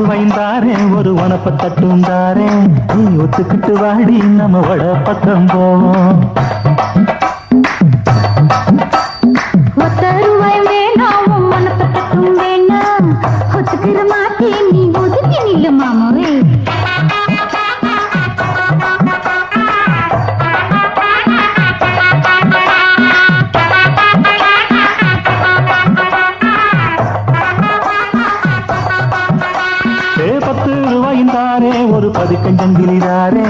வைந்தாரே ஒரு உனப்ப தட்டுந்தாரே நீ ஒத்துக்கிட்டு வாடி நம்ம வட பக்கம் போவோம். ஒத்தருவாய் வேணாம் உனப்ப தட்டும் வேணாம் ஒத்துக்கிற மாட்டே நீ ஒதுக்கி நில்லு மாமாவே. ரூபாய்ந்தாரே ஒரு பதிக்கஞ்சங்கிலிதாரே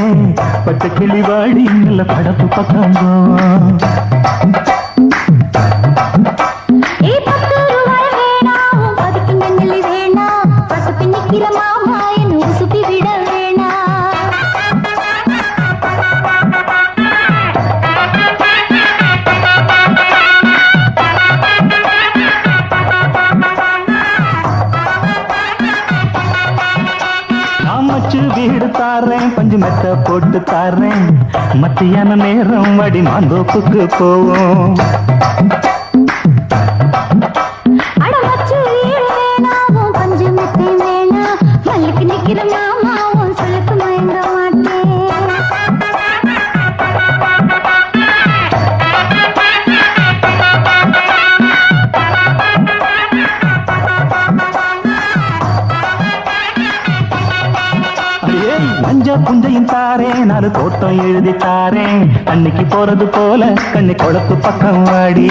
பச்சை கிளி வாடி நல்ல படப்பு பக்கம் போவோம். வீடு தாரேன் பஞ்சு மெத்த போட்டு தாரேன் மத்தியான நேரம் வடி மாந்தோப்புக்கு போவோம். பஞ்சு மெத்தை வேணா மல்லுக்கு நிக்கிற மாமாவும் சொல்லுக்கு மயங்க மாட்டேன். மஞ்ச புஞ்சையும் தாரேன் நாலு தோட்டம் எழுதி தாரேன் அன்னைக்கு போறது போல கண்ணி குளத்து பக்கம் வாடி.